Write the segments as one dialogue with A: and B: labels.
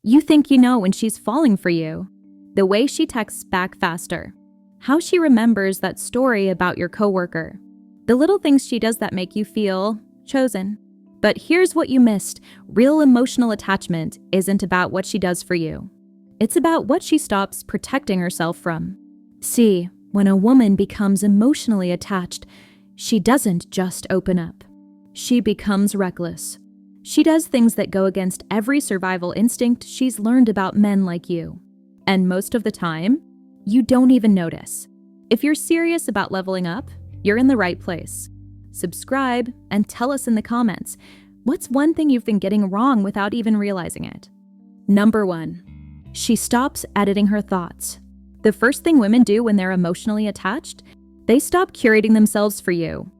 A: You think you know when she's falling for you. The way she texts back faster. How she remembers that story about your coworker. The little things she does that make you feel chosen. But here's what you missed. Real emotional attachment isn't about what she does for you. It's about what she stops protecting herself from. See, when a woman becomes emotionally attached, she doesn't just open up. She becomes reckless. She does things that go against every survival instinct she's learned about men like you. And most of the time, you don't even notice. If you're serious about leveling up, you're in the right place. Subscribe and tell us in the comments, what's one thing you've been getting wrong without even realizing it? Number 1, she stops editing her thoughts. The first thing women do when they're emotionally attached, they stop curating themselves for you.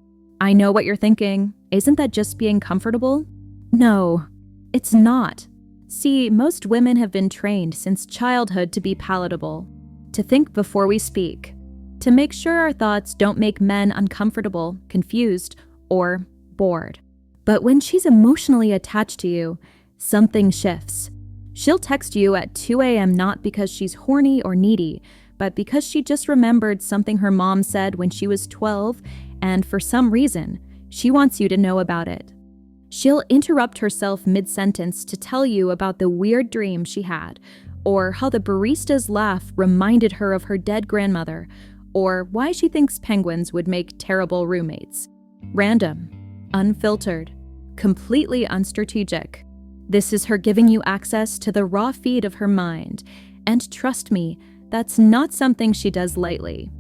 A: I know what you're thinking. Isn't that just being comfortable? No, it's not. See, most women have been trained since childhood to be palatable, to think before we speak, to make sure our thoughts don't make men uncomfortable, confused, or bored. But when she's emotionally attached to you, something shifts. She'll text you at 2 a.m. not because she's horny or needy, but because she just remembered something her mom said when she was 12, and for some reason, she wants you to know about it. She'll interrupt herself mid-sentence to tell you about the weird dream she had, or how the barista's laugh reminded her of her dead grandmother, or why she thinks penguins would make terrible roommates. Random, unfiltered, completely unstrategic. This is her giving you access to the raw feed of her mind, and trust me, that's not something she does lightly.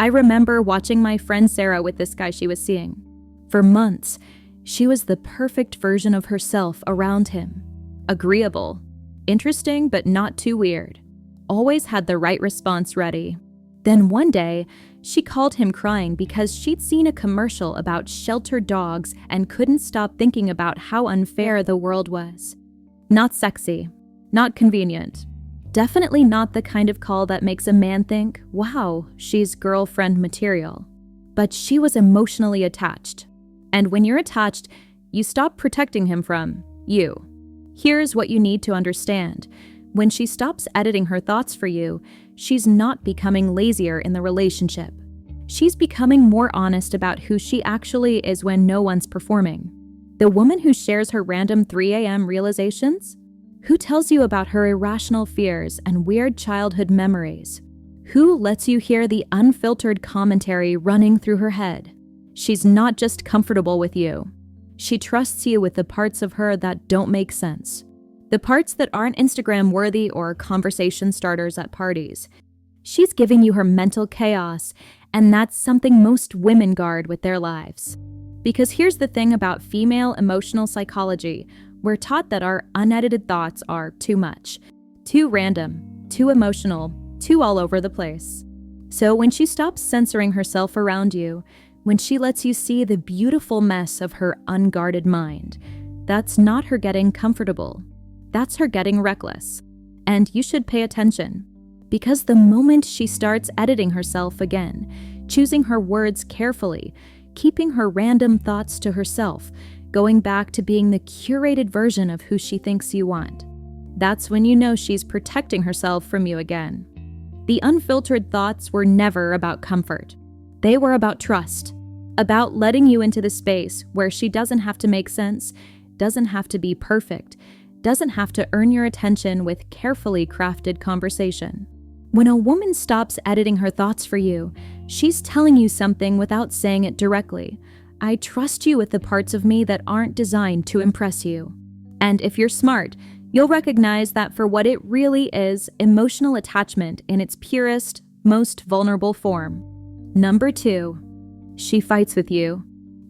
A: I remember watching my friend Sarah with this guy she was seeing. For months, she was the perfect version of herself around him. Agreeable, interesting but not too weird. Always had the right response ready. Then one day, she called him crying because she'd seen a commercial about sheltered dogs and couldn't stop thinking about how unfair the world was. Not sexy, not convenient. Definitely not the kind of call that makes a man think, wow, she's girlfriend material. But she was emotionally attached. And when you're attached, you stop protecting him from you. Here's what you need to understand. When she stops editing her thoughts for you, she's not becoming lazier in the relationship. She's becoming more honest about who she actually is when no one's performing. The woman who shares her random 3 a.m. realizations? Who tells you about her irrational fears and weird childhood memories? Who lets you hear the unfiltered commentary running through her head? She's not just comfortable with you. She trusts you with the parts of her that don't make sense. The parts that aren't Instagram-worthy or conversation starters at parties. She's giving you her mental chaos, and that's something most women guard with their lives. Because here's the thing about female emotional psychology. We're taught that our unedited thoughts are too much, too random, too emotional, too all over the place. So when she stops censoring herself around you, when she lets you see the beautiful mess of her unguarded mind, that's not her getting comfortable. That's her getting reckless. And you should pay attention. Because the moment she starts editing herself again, choosing her words carefully, keeping her random thoughts to herself, going back to being the curated version of who she thinks you want, that's when you know she's protecting herself from you again. The unfiltered thoughts were never about comfort. They were about trust, about letting you into the space where she doesn't have to make sense, doesn't have to be perfect, doesn't have to earn your attention with carefully crafted conversation. When a woman stops editing her thoughts for you, she's telling you something without saying it directly. I trust you with the parts of me that aren't designed to impress you. And if you're smart, you'll recognize that for what it really is, emotional attachment in its purest, most vulnerable form. Number 2, she fights with you.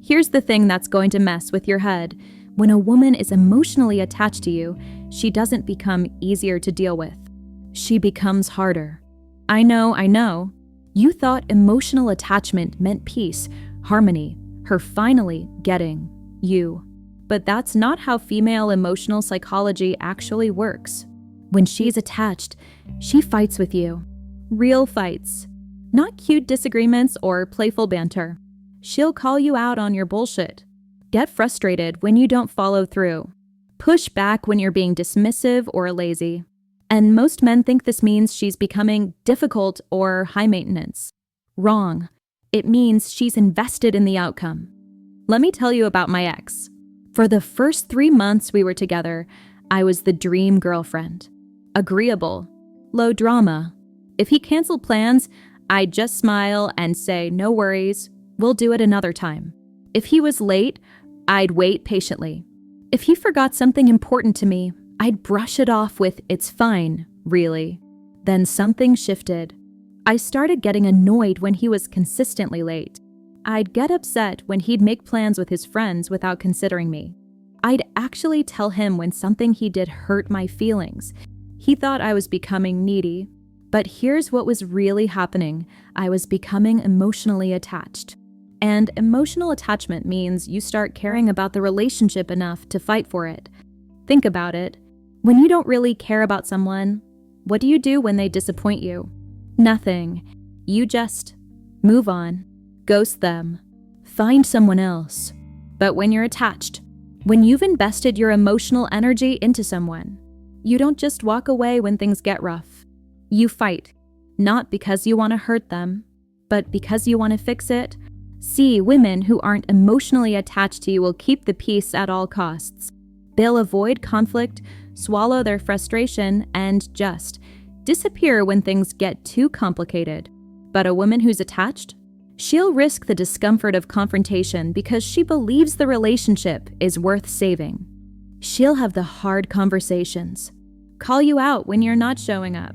A: Here's the thing that's going to mess with your head. When a woman is emotionally attached to you, she doesn't become easier to deal with. She becomes harder. I know. You thought emotional attachment meant peace, harmony, her finally getting you. But that's not how female emotional psychology actually works. When she's attached, she fights with you. Real fights. Not cute disagreements or playful banter. She'll call you out on your bullshit. Get frustrated when you don't follow through. Push back when you're being dismissive or lazy. And most men think this means she's becoming difficult or high maintenance. Wrong. It means she's invested in the outcome. Let me tell you about my ex. For the first 3 months we were together, I was the dream girlfriend. Agreeable. Low drama. If he canceled plans, I'd just smile and say, "No worries, we'll do it another time." If he was late, I'd wait patiently. If he forgot something important to me, I'd brush it off with, "It's fine, really." Then something shifted. I started getting annoyed when he was consistently late. I'd get upset when he'd make plans with his friends without considering me. I'd actually tell him when something he did hurt my feelings. He thought I was becoming needy. But here's what was really happening. I was becoming emotionally attached. And emotional attachment means you start caring about the relationship enough to fight for it. Think about it. When you don't really care about someone, what do you do when they disappoint you? Nothing. You just move on, ghost them, find someone else. But when you're attached, when you've invested your emotional energy into someone, you don't just walk away when things get rough. You fight, not because you want to hurt them, but because you want to fix it. See, women who aren't emotionally attached to you will keep the peace at all costs. They'll avoid conflict, swallow their frustration, and just disappear when things get too complicated. But a woman who's attached, she'll risk the discomfort of confrontation because she believes the relationship is worth saving. She'll have the hard conversations, call you out when you're not showing up,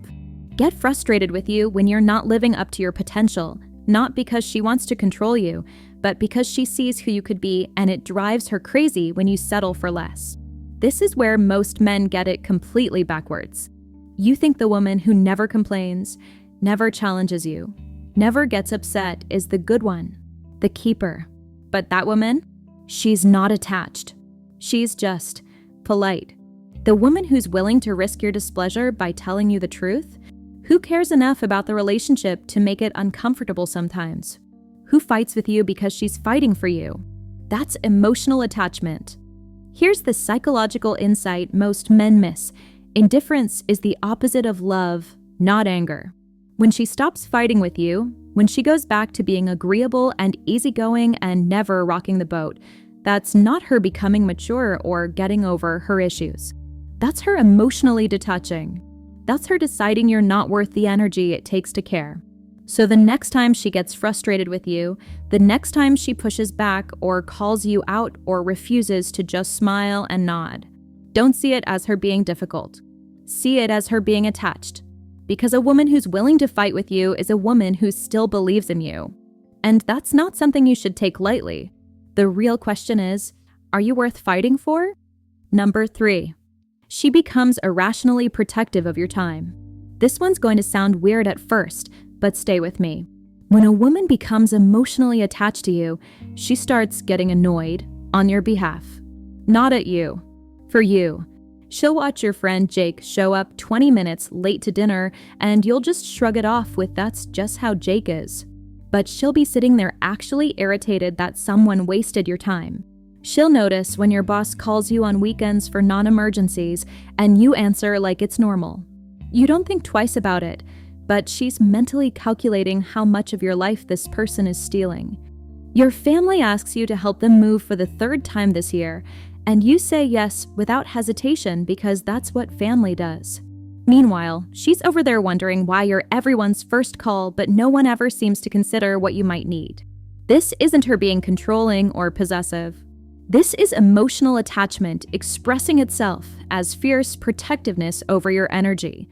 A: get frustrated with you when you're not living up to your potential, not because she wants to control you, but because she sees who you could be, and it drives her crazy when you settle for less. This is where most men get it completely backwards. You think the woman who never complains, never challenges you, never gets upset is the good one, the keeper. But that woman, she's not attached. She's just polite. The woman who's willing to risk your displeasure by telling you the truth, who cares enough about the relationship to make it uncomfortable sometimes? Who fights with you because she's fighting for you? That's emotional attachment. Here's the psychological insight most men miss. Indifference is the opposite of love, not anger. When she stops fighting with you, when she goes back to being agreeable and easygoing and never rocking the boat, that's not her becoming mature or getting over her issues. That's her emotionally detaching. That's her deciding you're not worth the energy it takes to care. So the next time she gets frustrated with you, the next time she pushes back or calls you out or refuses to just smile and nod, don't see it as her being difficult. See it as her being attached. Because a woman who's willing to fight with you is a woman who still believes in you. And that's not something you should take lightly. The real question is, are you worth fighting for? Number 3. She becomes irrationally protective of your time. This one's going to sound weird at first, but stay with me. When a woman becomes emotionally attached to you, she starts getting annoyed on your behalf. Not at you. For you. She'll watch your friend Jake show up 20 minutes late to dinner, and you'll just shrug it off with "that's just how Jake is." But she'll be sitting there actually irritated that someone wasted your time. She'll notice when your boss calls you on weekends for non-emergencies, and you answer like it's normal. You don't think twice about it, but she's mentally calculating how much of your life this person is stealing. Your family asks you to help them move for the 3rd time this year, and you say yes without hesitation because that's what family does. Meanwhile, she's over there wondering why you're everyone's first call, but no one ever seems to consider what you might need. This isn't her being controlling or possessive. This is emotional attachment expressing itself as fierce protectiveness over your energy.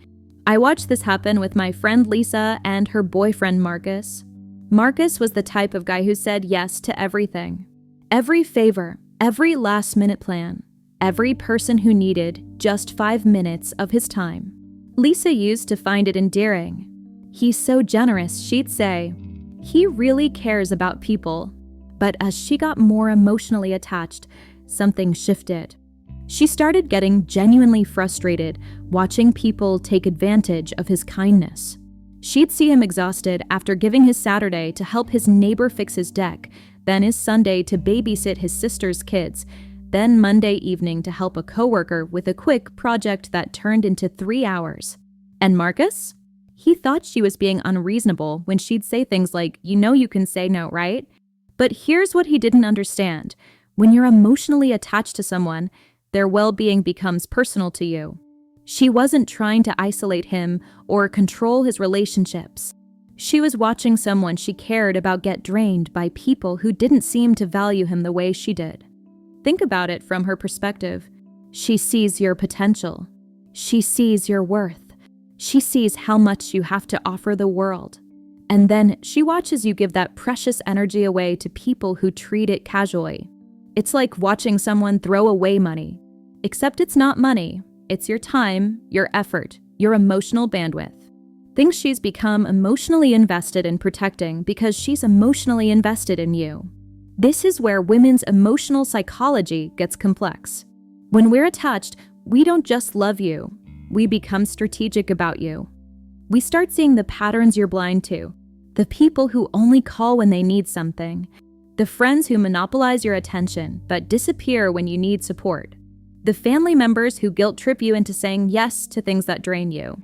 A: I watched this happen with my friend Lisa and her boyfriend Marcus. Marcus was the type of guy who said yes to everything. Every favor, every last-minute plan, every person who needed just 5 minutes of his time. Lisa used to find it endearing. He's so generous, she'd say. He really cares about people. But as she got more emotionally attached, something shifted. She started getting genuinely frustrated watching people take advantage of his kindness. She'd see him exhausted after giving his Saturday to help his neighbor fix his deck, then his Sunday to babysit his sister's kids, then Monday evening to help a coworker with a quick project that turned into 3 hours. And Marcus? He thought she was being unreasonable when she'd say things like, "You know you can say no, right?" But here's what he didn't understand. When you're emotionally attached to someone, their well-being becomes personal to you. She wasn't trying to isolate him or control his relationships. She was watching someone she cared about get drained by people who didn't seem to value him the way she did. Think about it from her perspective. She sees your potential. She sees your worth. She sees how much you have to offer the world. And then she watches you give that precious energy away to people who treat it casually. It's like watching someone throw away money. Except it's not money. It's your time, your effort, your emotional bandwidth. Things she's become emotionally invested in protecting because she's emotionally invested in you. This is where women's emotional psychology gets complex. When we're attached, we don't just love you. We become strategic about you. We start seeing the patterns you're blind to, the people who only call when they need something, the friends who monopolize your attention but disappear when you need support, the family members who guilt trip you into saying yes to things that drain you.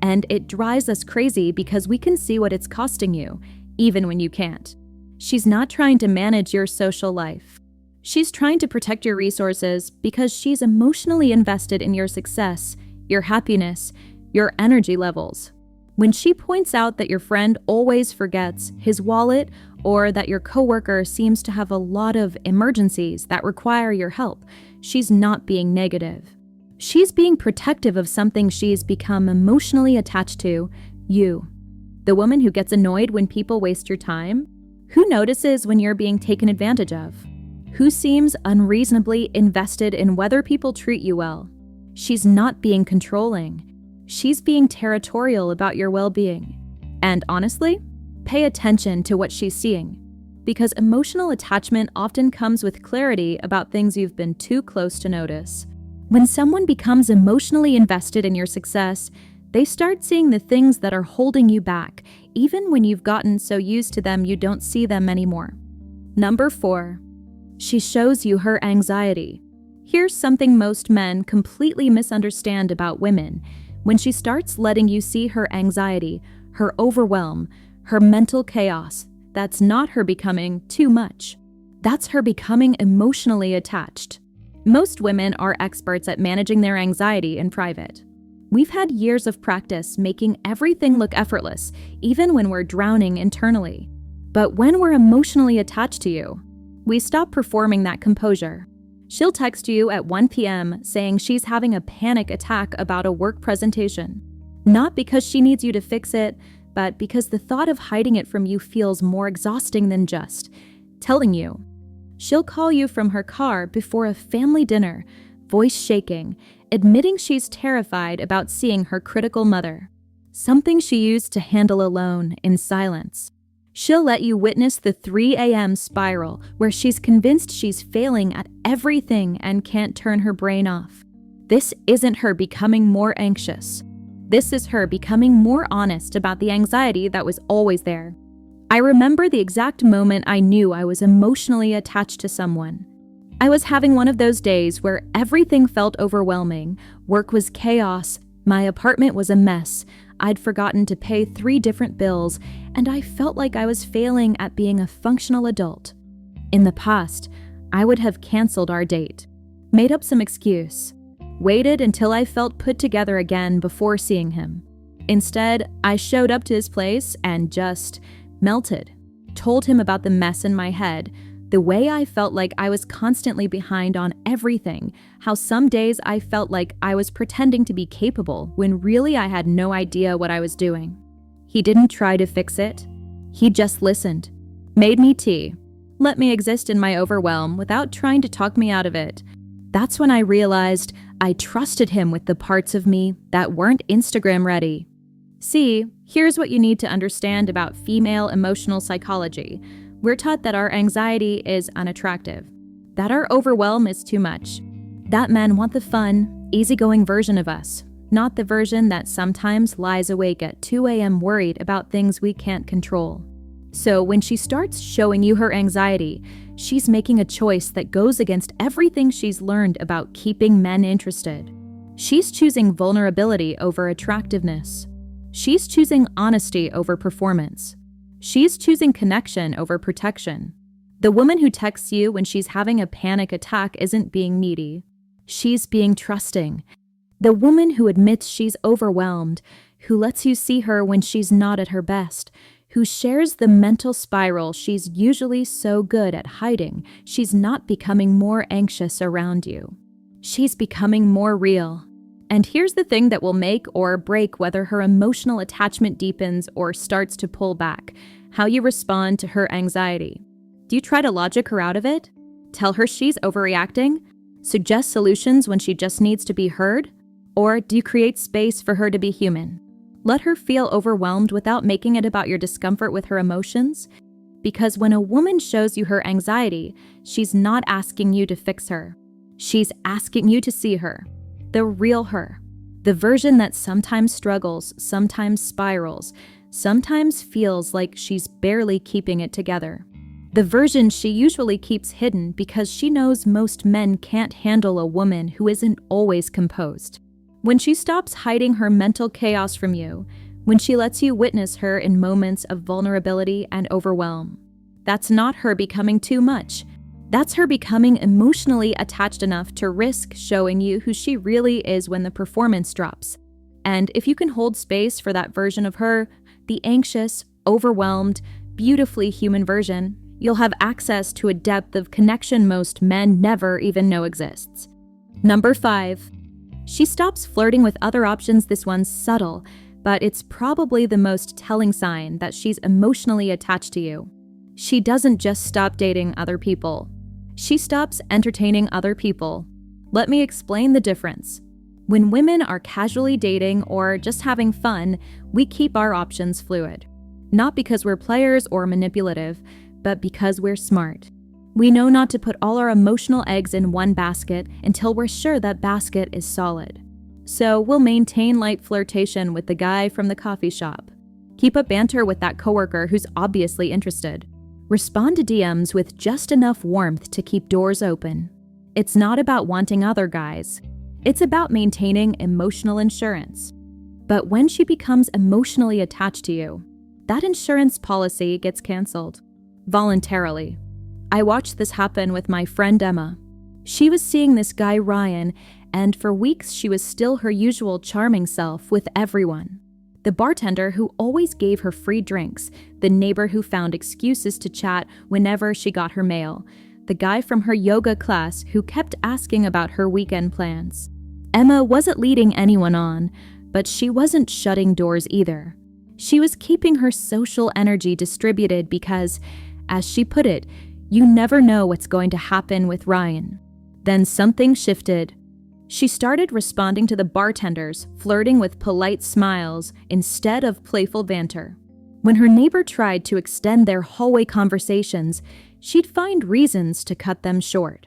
A: And it drives us crazy because we can see what it's costing you, even when you can't. She's not trying to manage your social life. She's trying to protect your resources because she's emotionally invested in your success, your happiness, your energy levels. When she points out that your friend always forgets his wallet or that your coworker seems to have a lot of emergencies that require your help, she's not being negative. She's being protective of something she's become emotionally attached to, you. The woman who gets annoyed when people waste your time? Who notices when you're being taken advantage of? Who seems unreasonably invested in whether people treat you well? She's not being controlling. She's being territorial about your well-being. And honestly, pay attention to what she's seeing. Because emotional attachment often comes with clarity about things you've been too close to notice. When someone becomes emotionally invested in your success, they start seeing the things that are holding you back, even when you've gotten so used to them you don't see them anymore. Number 4, she shows you her anxiety. Here's something most men completely misunderstand about women. When she starts letting you see her anxiety, her overwhelm, her mental chaos, that's not her becoming too much. That's her becoming emotionally attached. Most women are experts at managing their anxiety in private. We've had years of practice making everything look effortless, even when we're drowning internally. But when we're emotionally attached to you, we stop performing that composure. She'll text you at 1 p.m. saying she's having a panic attack about a work presentation. Not because she needs you to fix it, but because the thought of hiding it from you feels more exhausting than just telling you. She'll call you from her car before a family dinner, voice shaking, admitting she's terrified about seeing her critical mother, something she used to handle alone in silence. She'll let you witness the 3 a.m. spiral where she's convinced she's failing at everything and can't turn her brain off. This isn't her becoming more anxious. This is her becoming more honest about the anxiety that was always there. I remember the exact moment I knew I was emotionally attached to someone. I was having one of those days where everything felt overwhelming. Work was chaos. My apartment was a mess. I'd forgotten to pay 3 different bills, and I felt like I was failing at being a functional adult. In the past, I would have canceled our date, made up some excuse, waited until I felt put together again before seeing him. Instead, I showed up to his place and just melted, told him about the mess in my head, the way I felt like I was constantly behind on everything, how some days I felt like I was pretending to be capable when really I had no idea what I was doing. He didn't try to fix it. He just listened, made me tea, let me exist in my overwhelm without trying to talk me out of it. That's when I realized I trusted him with the parts of me that weren't Instagram ready. See, here's what you need to understand about female emotional psychology. We're taught that our anxiety is unattractive, that our overwhelm is too much, that men want the fun, easygoing version of us, not the version that sometimes lies awake at 2 a.m. worried about things we can't control. So when she starts showing you her anxiety, She's making a choice that goes against everything she's learned about keeping men interested. She's choosing vulnerability over attractiveness. She's choosing honesty over performance. She's choosing connection over protection. The woman who texts you when she's having a panic attack isn't being needy. She's being trusting. The woman who admits she's overwhelmed, who lets you see her when she's not at her best, who shares the mental spiral she's usually so good at hiding, she's not becoming more anxious around you. She's becoming more real. And here's the thing that will make or break whether her emotional attachment deepens or starts to pull back: how you respond to her anxiety. Do you try to logic her out of it? Tell her she's overreacting? Suggest solutions when she just needs to be heard? Or do you create space for her to be human? Let her feel overwhelmed without making it about your discomfort with her emotions. Because when a woman shows you her anxiety, she's not asking you to fix her. She's asking you to see her, the real her, the version that sometimes struggles, sometimes spirals, sometimes feels like she's barely keeping it together. The version she usually keeps hidden because she knows most men can't handle a woman who isn't always composed. When she stops hiding her mental chaos from you, when she lets you witness her in moments of vulnerability and overwhelm, that's not her becoming too much. That's her becoming emotionally attached enough to risk showing you who she really is when the performance drops. And if you can hold space for that version of her, the anxious, overwhelmed, beautifully human version, you'll have access to a depth of connection most men never even know exists. Number 5. She stops flirting with other options. This one's subtle, but it's probably the most telling sign that she's emotionally attached to you. She doesn't just stop dating other people. She stops entertaining other people. Let me explain the difference. When women are casually dating or just having fun, we keep our options fluid. Not because we're players or manipulative, but because we're smart. We know not to put all our emotional eggs in one basket until we're sure that basket is solid. So we'll maintain light flirtation with the guy from the coffee shop. Keep up banter with that coworker who's obviously interested. Respond to DMs with just enough warmth to keep doors open. It's not about wanting other guys. It's about maintaining emotional insurance. But when she becomes emotionally attached to you, that insurance policy gets canceled. Voluntarily. I watched this happen with my friend Emma. She was seeing this guy Ryan, and for weeks she was still her usual charming self with everyone. The bartender who always gave her free drinks, the neighbor who found excuses to chat whenever she got her mail, the guy from her yoga class who kept asking about her weekend plans. Emma wasn't leading anyone on, but she wasn't shutting doors either. She was keeping her social energy distributed because, as she put it, you never know what's going to happen with Ryan. Then something shifted. She started responding to the bartenders, flirting with polite smiles instead of playful banter. When her neighbor tried to extend their hallway conversations, she'd find reasons to cut them short.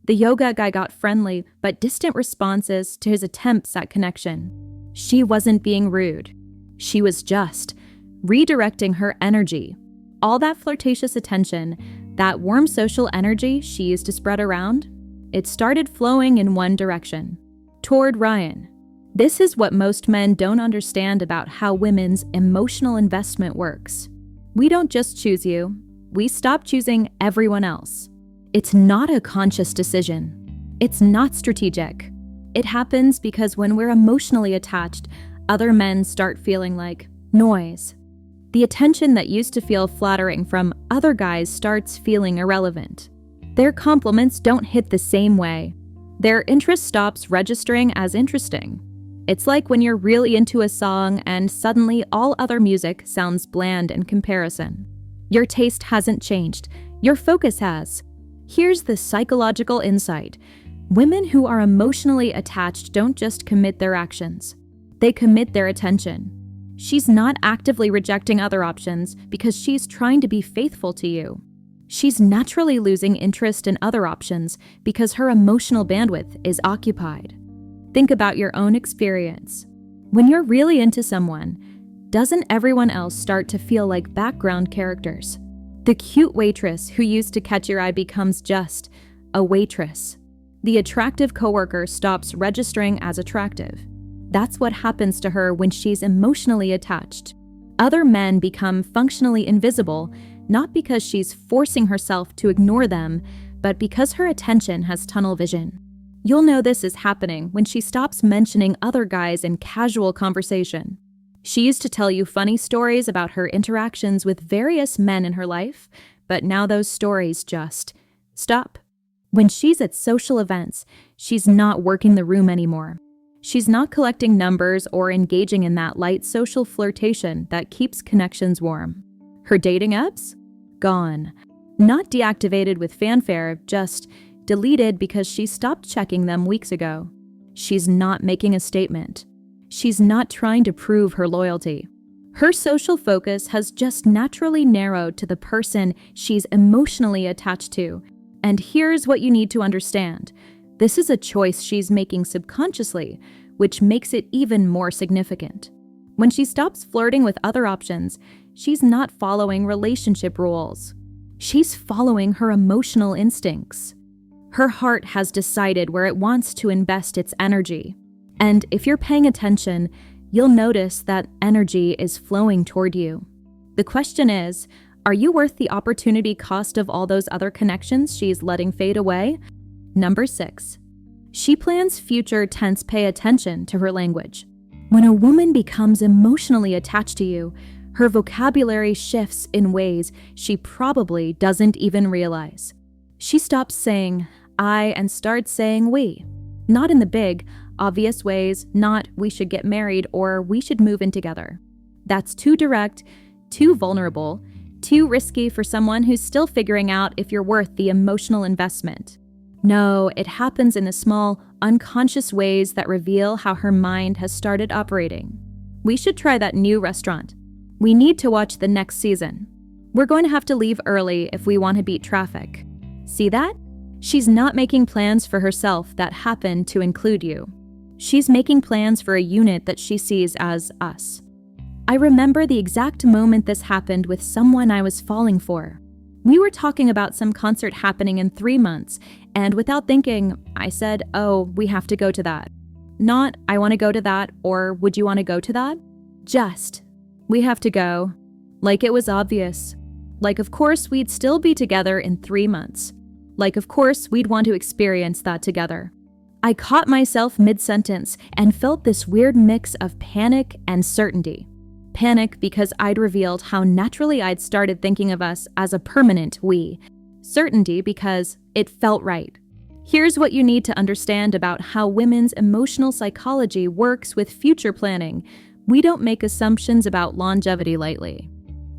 A: The yoga guy got friendly but distant responses to his attempts at connection. She wasn't being rude. She was just redirecting her energy. All that flirtatious attention, that warm social energy she used to spread around, it started flowing in one direction, toward Ryan. This is what most men don't understand about how women's emotional investment works. We don't just choose you, we stop choosing everyone else. It's not a conscious decision. It's not strategic. It happens because when we're emotionally attached, other men start feeling like noise. The attention that used to feel flattering from other guys starts feeling irrelevant. Their compliments don't hit the same way. Their interest stops registering as interesting. It's like when you're really into a song and suddenly all other music sounds bland in comparison. Your taste hasn't changed. Your focus has. Here's the psychological insight. Women who are emotionally attached don't just commit their actions. They commit their attention. She's not actively rejecting other options because she's trying to be faithful to you. She's naturally losing interest in other options because her emotional bandwidth is occupied. Think about your own experience. When you're really into someone, doesn't everyone else start to feel like background characters? The cute waitress who used to catch your eye becomes just a waitress. The attractive coworker stops registering as attractive. That's what happens to her when she's emotionally attached. Other men become functionally invisible, not because she's forcing herself to ignore them, but because her attention has tunnel vision. You'll know this is happening when she stops mentioning other guys in casual conversation. She used to tell you funny stories about her interactions with various men in her life, but now those stories just stop. When she's at social events, she's not working the room anymore. She's not collecting numbers or engaging in that light social flirtation that keeps connections warm. Her dating apps? Gone. Not deactivated with fanfare, just deleted because she stopped checking them weeks ago. She's not making a statement. She's not trying to prove her loyalty. Her social focus has just naturally narrowed to the person she's emotionally attached to. And here's what you need to understand. This is a choice she's making subconsciously, which makes it even more significant. When she stops flirting with other options, she's not following relationship rules. She's following her emotional instincts. Her heart has decided where it wants to invest its energy. And if you're paying attention, you'll notice that energy is flowing toward you. The question is, are you worth the opportunity cost of all those other connections she's letting fade away? Number 6. She plans future tense. Pay attention to her language. When a woman becomes emotionally attached to you, her vocabulary shifts in ways she probably doesn't even realize. She stops saying I and starts saying we. Not in the big, obvious ways, not we should get married or we should move in together. That's too direct, too vulnerable, too risky for someone who's still figuring out if you're worth the emotional investment. No, it happens in the small, unconscious ways that reveal how her mind has started operating. We should try that new restaurant. We need to watch the next season. We're going to have to leave early if we want to beat traffic. See that? She's not making plans for herself that happen to include you. She's making plans for a unit that she sees as us. I remember the exact moment this happened with someone I was falling for. We were talking about some concert happening in 3 months, and without thinking, I said, oh, we have to go to that. Not, I want to go to that, or would you want to go to that? Just, we have to go. Like it was obvious. Like of course we'd still be together in 3 months. Like of course we'd want to experience that together. I caught myself mid-sentence and felt this weird mix of panic and certainty. Panic because I'd revealed how naturally I'd started thinking of us as a permanent we. Certainty because it felt right. Here's what you need to understand about how women's emotional psychology works with future planning. We don't make assumptions about longevity lightly.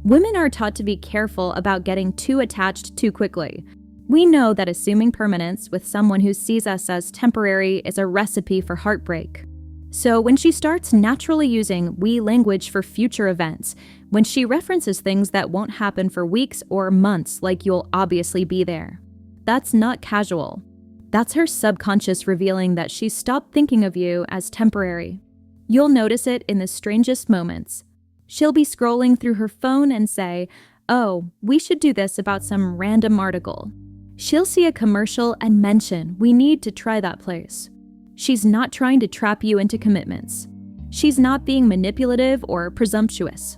A: Women are taught to be careful about getting too attached too quickly. We know that assuming permanence with someone who sees us as temporary is a recipe for heartbreak. So when she starts naturally using we language for future events, when she references things that won't happen for weeks or months like you'll obviously be there, that's not casual. That's her subconscious revealing that she's stopped thinking of you as temporary. You'll notice it in the strangest moments. She'll be scrolling through her phone and say, oh, we should do this about some random article. She'll see a commercial and mention we need to try that place. She's not trying to trap you into commitments. She's not being manipulative or presumptuous.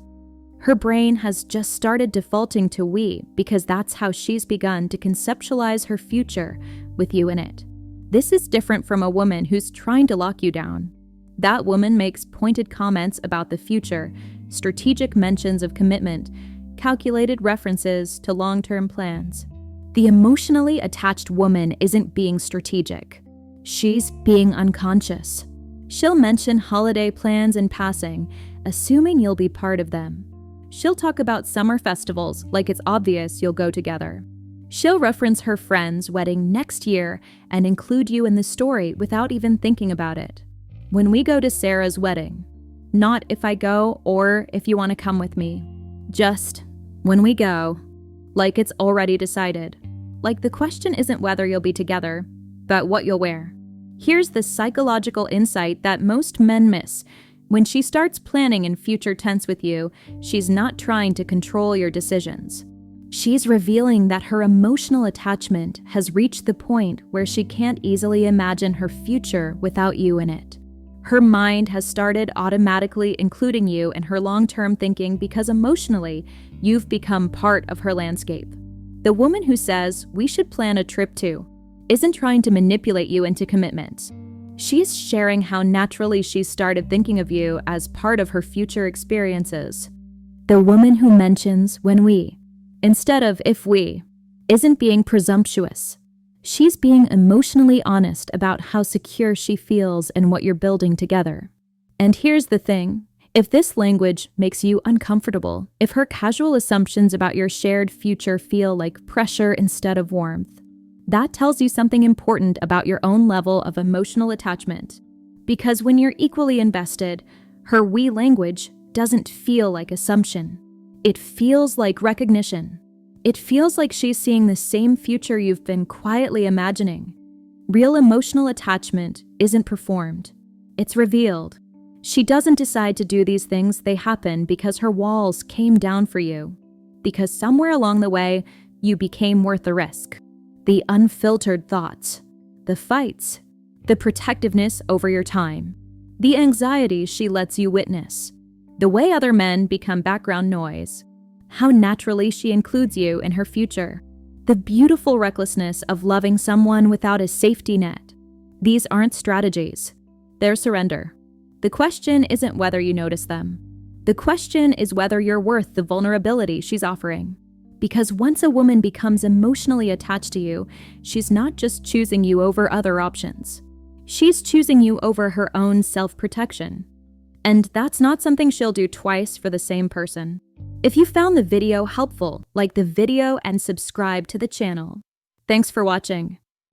A: Her brain has just started defaulting to we because that's how she's begun to conceptualize her future with you in it. This is different from a woman who's trying to lock you down. That woman makes pointed comments about the future, strategic mentions of commitment, calculated references to long-term plans. The emotionally attached woman isn't being strategic. She's being unconscious. She'll mention holiday plans in passing, assuming you'll be part of them. She'll talk about summer festivals like it's obvious you'll go together. She'll reference her friend's wedding next year and include you in the story without even thinking about it. When we go to Sarah's wedding, not if I go or if you want to come with me. Just when we go, like it's already decided. Like the question isn't whether you'll be together, but what you'll wear. Here's the psychological insight that most men miss. When she starts planning in future tense with you, she's not trying to control your decisions. She's revealing that her emotional attachment has reached the point where she can't easily imagine her future without you in it. Her mind has started automatically including you in her long-term thinking because emotionally, you've become part of her landscape. The woman who says, "we should plan a trip to," isn't trying to manipulate you into commitment. She's sharing how naturally she's started thinking of you as part of her future experiences. The woman who mentions "when we," instead of "if we," isn't being presumptuous. She's being emotionally honest about how secure she feels in what you're building together. And here's the thing. If this language makes you uncomfortable, if her casual assumptions about your shared future feel like pressure instead of warmth, that tells you something important about your own level of emotional attachment. Because when you're equally invested, her "we" language doesn't feel like assumption. It feels like recognition. It feels like she's seeing the same future you've been quietly imagining. Real emotional attachment isn't performed. It's revealed. She doesn't decide to do these things, they happen because her walls came down for you. Because somewhere along the way, you became worth the risk. The unfiltered thoughts, the fights, the protectiveness over your time, the anxiety she lets you witness, the way other men become background noise, how naturally she includes you in her future, the beautiful recklessness of loving someone without a safety net. These aren't strategies. They're surrender. The question isn't whether you notice them. The question is whether you're worth the vulnerability she's offering. Because once a woman becomes emotionally attached to you, she's not just choosing you over other options. She's choosing you over her own self-protection. And that's not something she'll do twice for the same person. If you found the video helpful, like the video and subscribe to the channel. Thanks for watching.